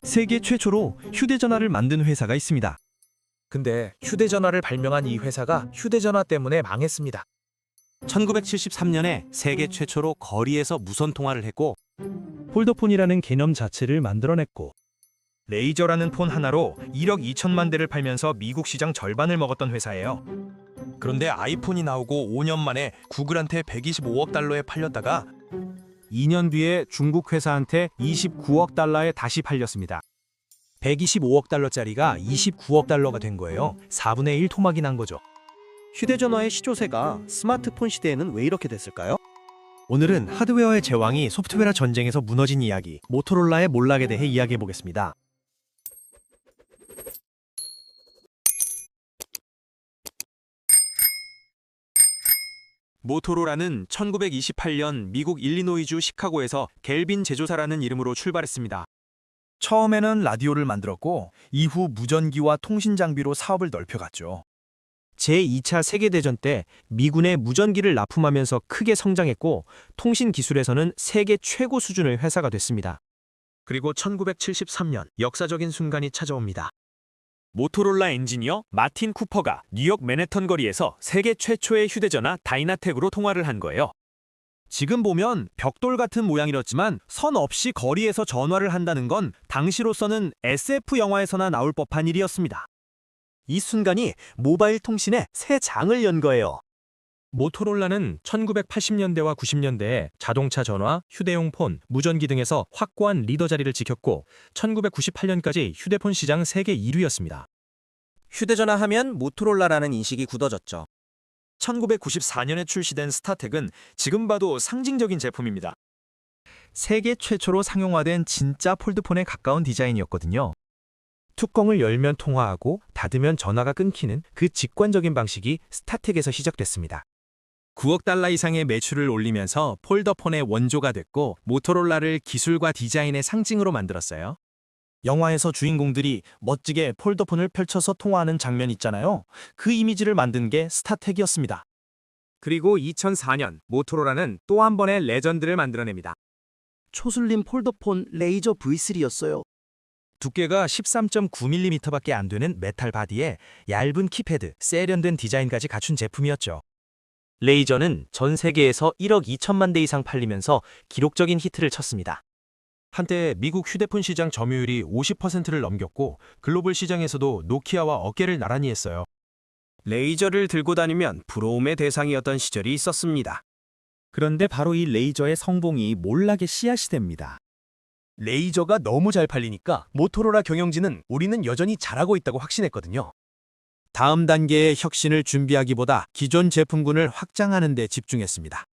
세계 최초로 휴대전화를 만든 회사가 있습니다. 근데 휴대전화를 발명한 이 회사가 휴대전화 때문에 망했습니다. 1973년에 세계 최초로 거리에서 무선 통화를 했고, 폴더폰이라는 개념 자체를 만들어냈고, 레이저라는 폰 하나로 1억 2천만 대를 팔면서 미국 시장 절반을 먹었던 회사예요. 그런데 아이폰이 나오고 5년 만에 구글한테 125억 달러에 팔렸다가 2년 뒤에 중국 회사한테 29억 달러에 다시 팔렸습니다. 125억 달러짜리가 29억 달러가 된 거예요. 4분의 1 토막이 난 거죠. 휴대전화의 시조세가 스마트폰 시대에는 왜 이렇게 됐을까요? 오늘은 하드웨어의 제왕이 소프트웨어 전쟁에서 무너진 이야기, 모토로라의 몰락에 대해 이야기해 보겠습니다. 모토로라는 1928년 미국 일리노이주 시카고에서 갤빈 제조사라는 이름으로 출발했습니다. 처음에는 라디오를 만들었고 이후 무전기와 통신 장비로 사업을 넓혀갔죠. 제2차 세계대전 때 미군의 무전기를 납품하면서 크게 성장했고, 통신 기술에서는 세계 최고 수준의 회사가 됐습니다. 그리고 1973년 역사적인 순간이 찾아옵니다. 모토로라 엔지니어 마틴 쿠퍼가 뉴욕 맨해튼 거리에서 세계 최초의 휴대전화 다이나텍으로 통화를 한 거예요. 지금 보면 벽돌 같은 모양이었지만 선 없이 거리에서 전화를 한다는 건 당시로서는 SF 영화에서나 나올 법한 일이었습니다. 이 순간이 모바일 통신의 새 장을 연 거예요. 모토로라는 1980년대와 90년대에 자동차 전화, 휴대용 폰, 무전기 등에서 확고한 리더 자리를 지켰고 1998년까지 휴대폰 시장 세계 1위였습니다. 휴대전화 하면 모토로라라는 인식이 굳어졌죠. 1994년에 출시된 스타텍은 지금 봐도 상징적인 제품입니다. 세계 최초로 상용화된 진짜 폴드폰에 가까운 디자인이었거든요. 뚜껑을 열면 통화하고 닫으면 전화가 끊기는 그 직관적인 방식이 스타텍에서 시작됐습니다. 9억 달러 이상의 매출을 올리면서 폴더폰의 원조가 됐고 모토로라를 기술과 디자인의 상징으로 만들었어요. 영화에서 주인공들이 멋지게 폴더폰을 펼쳐서 통화하는 장면 있잖아요. 그 이미지를 만든 게 스타텍이었습니다. 그리고 2004년 모토로라는 또 한 번의 레전드를 만들어냅니다. 초슬림 폴더폰 레이저 V3였어요. 두께가 13.9mm밖에 안 되는 메탈 바디에 얇은 키패드, 세련된 디자인까지 갖춘 제품이었죠. 레이저는 전 세계에서 1억 2천만 대 이상 팔리면서 기록적인 히트를 쳤습니다. 한때 미국 휴대폰 시장 점유율이 50%를 넘겼고 글로벌 시장에서도 노키아와 어깨를 나란히 했어요. 레이저를 들고 다니면 부러움의 대상이었던 시절이 있었습니다. 그런데 바로 이 레이저의 성공이 몰락의 씨앗이 됩니다. 레이저가 너무 잘 팔리니까 모토로라 경영진은 우리는 여전히 잘하고 있다고 확신했거든요. 다음 단계의 혁신을 준비하기보다 기존 제품군을 확장하는 데 집중했습니다.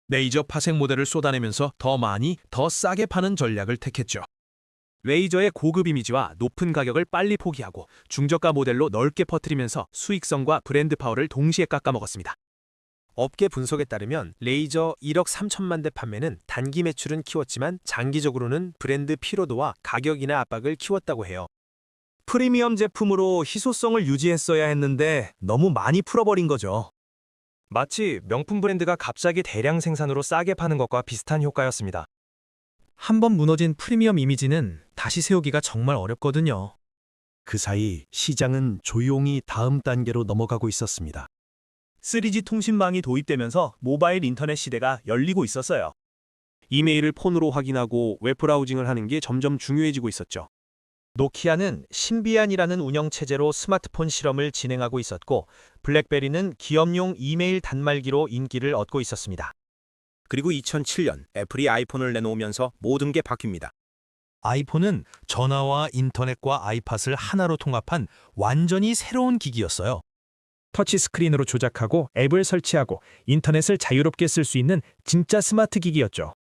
레이저 파생 모델을 쏟아내면서 더 많이, 더 싸게 파는 전략을 택했죠. 레이저의 고급 이미지와 높은 가격을 빨리 포기하고 중저가 모델로 넓게 퍼뜨리면서 수익성과 브랜드 파워를 동시에 깎아먹었습니다. 업계 분석에 따르면 레이저 1억 3천만 대 판매는 단기 매출은 키웠지만 장기적으로는 브랜드 피로도와 가격이나 압박을 키웠다고 해요. 프리미엄 제품으로 희소성을 유지했어야 했는데 너무 많이 풀어버린 거죠. 마치 명품 브랜드가 갑자기 대량 생산으로 싸게 파는 것과 비슷한 효과였습니다. 한번 무너진 프리미엄 이미지는 다시 세우기가 정말 어렵거든요. 그 사이 시장은 조용히 다음 단계로 넘어가고 있었습니다. 3G 통신망이 도입되면서 모바일 인터넷 시대가 열리고 있었어요. 이메일을 폰으로 확인하고 웹브라우징을 하는 게 점점 중요해지고 있었죠. 노키아는 신비안이라는 운영체제로 스마트폰 실험을 진행하고 있었고 블랙베리는 기업용 이메일 단말기로 인기를 얻고 있었습니다. 그리고 2007년 애플이 아이폰을 내놓으면서 모든 게 바뀝니다. 아이폰은 전화와 인터넷과 아이팟을 하나로 통합한 완전히 새로운 기기였어요. 터치스크린으로 조작하고 앱을 설치하고 인터넷을 자유롭게 쓸 수 있는 진짜 스마트 기기였죠.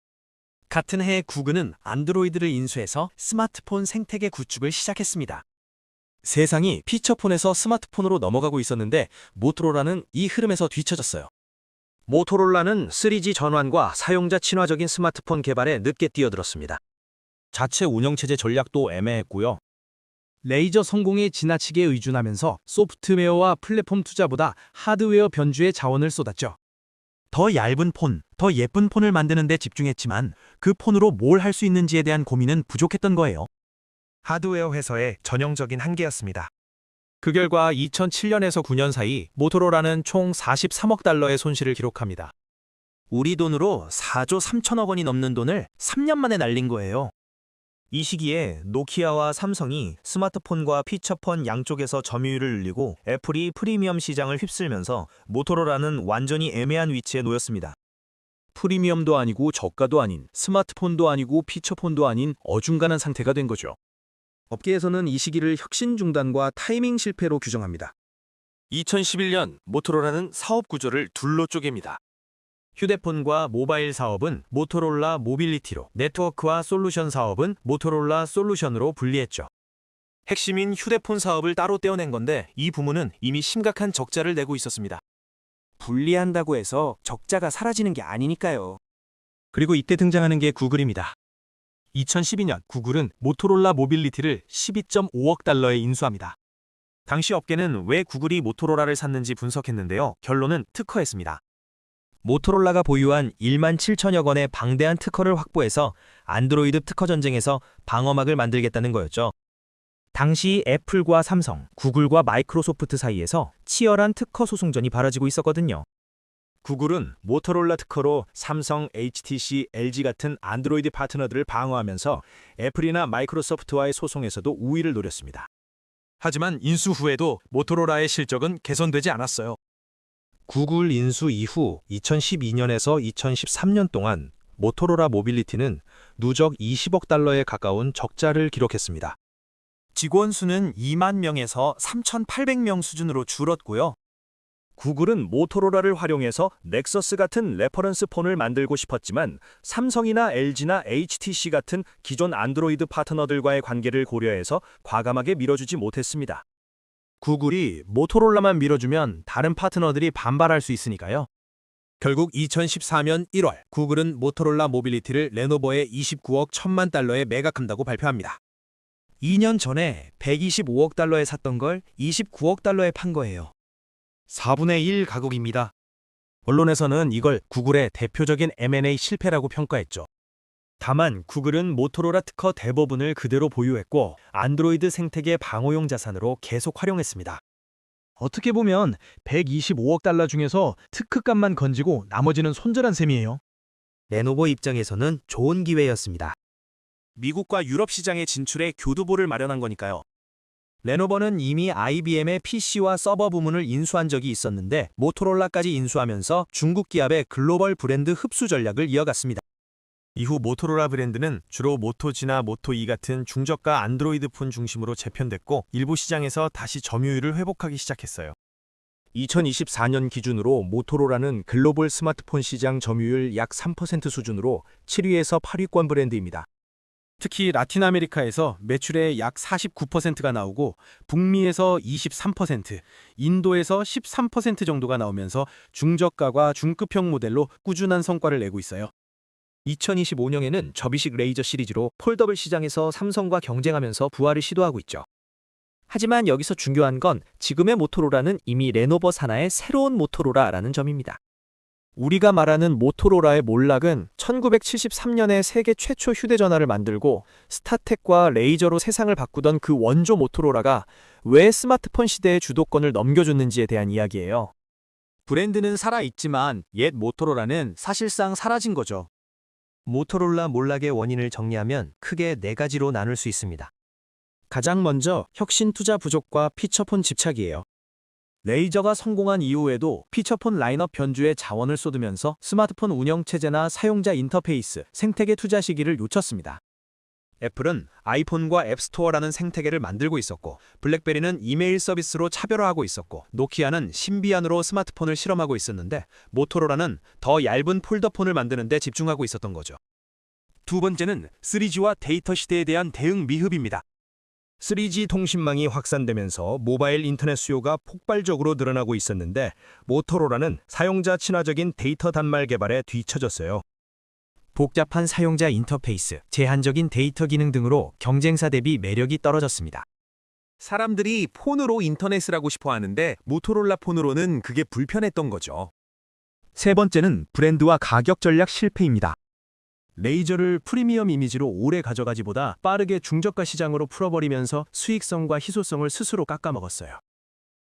같은 해에 구글은 안드로이드를 인수해서 스마트폰 생태계 구축을 시작했습니다. 세상이 피처폰에서 스마트폰으로 넘어가고 있었는데 모토로라는 이 흐름에서 뒤처졌어요. 모토로라는 3G 전환과 사용자 친화적인 스마트폰 개발에 늦게 뛰어들었습니다. 자체 운영체제 전략도 애매했고요. 레이저 성공에 지나치게 의존하면서 소프트웨어와 플랫폼 투자보다 하드웨어 변주에 자원을 쏟았죠. 더 얇은 폰, 더 예쁜 폰을 만드는 데 집중했지만 그 폰으로 뭘 할 수 있는지에 대한 고민은 부족했던 거예요. 하드웨어 회사의 전형적인 한계였습니다. 그 결과 2007년에서 9년 사이 모토로라는 총 43억 달러의 손실을 기록합니다. 우리 돈으로 4조 3천억 원이 넘는 돈을 3년 만에 날린 거예요. 이 시기에 노키아와 삼성이 스마트폰과 피처폰 양쪽에서 점유율을 늘리고 애플이 프리미엄 시장을 휩쓸면서 모토로라는 완전히 애매한 위치에 놓였습니다. 프리미엄도 아니고 저가도 아닌 스마트폰도 아니고 피처폰도 아닌 어중간한 상태가 된 거죠. 업계에서는 이 시기를 혁신 중단과 타이밍 실패로 규정합니다. 2011년 모토로라는 사업 구조를 둘로 쪼갭니다. 휴대폰과 모바일 사업은 모토롤라 모빌리티로, 네트워크와 솔루션 사업은 모토롤라 솔루션으로 분리했죠. 핵심인 휴대폰 사업을 따로 떼어낸 건데 이 부문은 이미 심각한 적자를 내고 있었습니다. 분리한다고 해서 적자가 사라지는 게 아니니까요. 그리고 이때 등장하는 게 구글입니다. 2012년 구글은 모토롤라 모빌리티를 12.5억 달러에 인수합니다. 당시 업계는 왜 구글이 모토로라를 샀는지 분석했는데요. 결론은 특허였습니다. 모토롤라가 보유한 1만 7천여 건의 방대한 특허를 확보해서 안드로이드 특허 전쟁에서 방어막을 만들겠다는 거였죠. 당시 애플과 삼성, 구글과 마이크로소프트 사이에서 치열한 특허 소송전이 벌어지고 있었거든요. 구글은 모토롤라 특허로 삼성, HTC, LG 같은 안드로이드 파트너들을 방어하면서 애플이나 마이크로소프트와의 소송에서도 우위를 노렸습니다. 하지만 인수 후에도 모토로라의 실적은 개선되지 않았어요. 구글 인수 이후 2012년에서 2013년 동안 모토로라 모빌리티는 누적 20억 달러에 가까운 적자를 기록했습니다. 직원 수는 2만 명에서 3,800명 수준으로 줄었고요. 구글은 모토로라를 활용해서 넥서스 같은 레퍼런스 폰을 만들고 싶었지만 삼성이나 LG나 HTC 같은 기존 안드로이드 파트너들과의 관계를 고려해서 과감하게 밀어주지 못했습니다. 구글이 모토롤라만 밀어주면 다른 파트너들이 반발할 수 있으니까요. 결국 2014년 1월 구글은 모토롤라 모빌리티를 레노버에 29억 1천만 달러에 매각한다고 발표합니다. 2년 전에 125억 달러에 샀던 걸 29억 달러에 판 거예요. 4분의 1 가격입니다. 언론에서는 이걸 구글의 대표적인 M&A 실패라고 평가했죠. 다만 구글은 모토로라 특허 대부분을 그대로 보유했고 안드로이드 생태계 방어용 자산으로 계속 활용했습니다. 어떻게 보면 125억 달러 중에서 특허값만 건지고 나머지는 손절한 셈이에요. 레노버 입장에서는 좋은 기회였습니다. 미국과 유럽 시장의 진출에 교두보를 마련한 거니까요. 레노버는 이미 IBM의 PC와 서버 부문을 인수한 적이 있었는데 모토롤라까지 인수하면서 중국 기업의 글로벌 브랜드 흡수 전략을 이어갔습니다. 이후 모토로라 브랜드는 주로 모토G나 모토E 같은 중저가 안드로이드 폰 중심으로 재편됐고 일부 시장에서 다시 점유율을 회복하기 시작했어요. 2024년 기준으로 모토로라는 글로벌 스마트폰 시장 점유율 약 3% 수준으로 7위에서 8위권 브랜드입니다. 특히 라틴 아메리카에서 매출의 약 49%가 나오고 북미에서 23%, 인도에서 13% 정도가 나오면서 중저가과 중급형 모델로 꾸준한 성과를 내고 있어요. 2025년에는 접이식 레이저 시리즈로 폴더블 시장에서 삼성과 경쟁하면서 부활을 시도하고 있죠. 하지만 여기서 중요한 건 지금의 모토로라는 이미 레노버 산하의 새로운 모토로라라는 점입니다. 우리가 말하는 모토로라의 몰락은 1973년에 세계 최초 휴대전화를 만들고 스타텍과 레이저로 세상을 바꾸던 그 원조 모토로라가 왜 스마트폰 시대의 주도권을 넘겨줬는지에 대한 이야기예요. 브랜드는 살아있지만 옛 모토로라는 사실상 사라진 거죠. 모토롤라 몰락의 원인을 정리하면 크게 4가지로 나눌 수 있습니다. 가장 먼저 혁신 투자 부족과 피처폰 집착이에요. 레이저가 성공한 이후에도 피처폰 라인업 변주에 자원을 쏟으면서 스마트폰 운영체제나 사용자 인터페이스, 생태계 투자 시기를 놓쳤습니다. 애플은 아이폰과 앱스토어라는 생태계를 만들고 있었고 블랙베리는 이메일 서비스로 차별화하고 있었고 노키아는 신비안으로 스마트폰을 실험하고 있었는데 모토로라는 더 얇은 폴더폰을 만드는 데 집중하고 있었던 거죠. 두 번째는 3G와 데이터 시대에 대한 대응 미흡입니다. 3G 통신망이 확산되면서 모바일 인터넷 수요가 폭발적으로 늘어나고 있었는데 모토로라는 사용자 친화적인 데이터 단말 개발에 뒤처졌어요. 복잡한 사용자 인터페이스, 제한적인 데이터 기능 등으로 경쟁사 대비 매력이 떨어졌습니다. 사람들이 폰으로 인터넷을 하고 싶어 하는데 모토롤라 폰으로는 그게 불편했던 거죠. 세 번째는 브랜드와 가격 전략 실패입니다. 레이저를 프리미엄 이미지로 오래 가져가지보다 빠르게 중저가 시장으로 풀어버리면서 수익성과 희소성을 스스로 깎아먹었어요.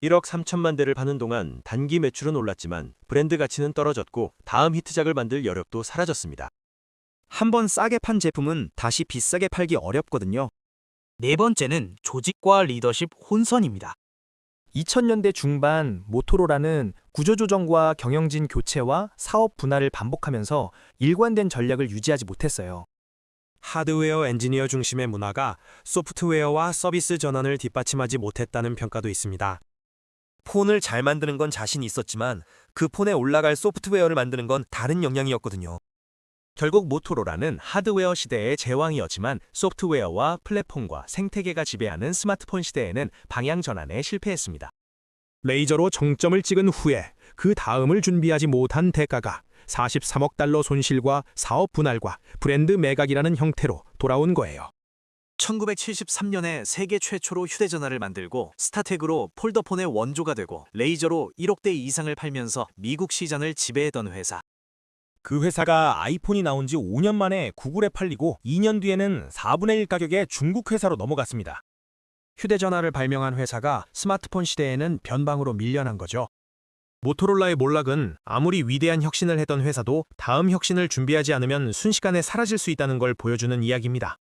1억 3천만 대를 파는 동안 단기 매출은 올랐지만 브랜드 가치는 떨어졌고 다음 히트작을 만들 여력도 사라졌습니다. 한번 싸게 판 제품은 다시 비싸게 팔기 어렵거든요. 네 번째는 조직과 리더십 혼선입니다. 2000년대 중반 모토로라는 구조조정과 경영진 교체와 사업 분할을 반복하면서 일관된 전략을 유지하지 못했어요. 하드웨어 엔지니어 중심의 문화가 소프트웨어와 서비스 전환을 뒷받침하지 못했다는 평가도 있습니다. 폰을 잘 만드는 건 자신 있었지만 그 폰에 올라갈 소프트웨어를 만드는 건 다른 역량이었거든요. 결국 모토로라는 하드웨어 시대의 제왕이었지만 소프트웨어와 플랫폼과 생태계가 지배하는 스마트폰 시대에는 방향 전환에 실패했습니다. 레이저로 정점을 찍은 후에 그 다음을 준비하지 못한 대가가 43억 달러 손실과 사업 분할과 브랜드 매각이라는 형태로 돌아온 거예요. 1973년에 세계 최초로 휴대전화를 만들고 스타텍으로 폴더폰의 원조가 되고 레이저로 1억 대 이상을 팔면서 미국 시장을 지배했던 회사. 그 회사가 아이폰이 나온 지 5년 만에 구글에 팔리고 2년 뒤에는 4분의 1 가격에 중국 회사로 넘어갔습니다. 휴대전화를 발명한 회사가 스마트폰 시대에는 변방으로 밀려난 거죠. 모토로라의 몰락은 아무리 위대한 혁신을 했던 회사도 다음 혁신을 준비하지 않으면 순식간에 사라질 수 있다는 걸 보여주는 이야기입니다.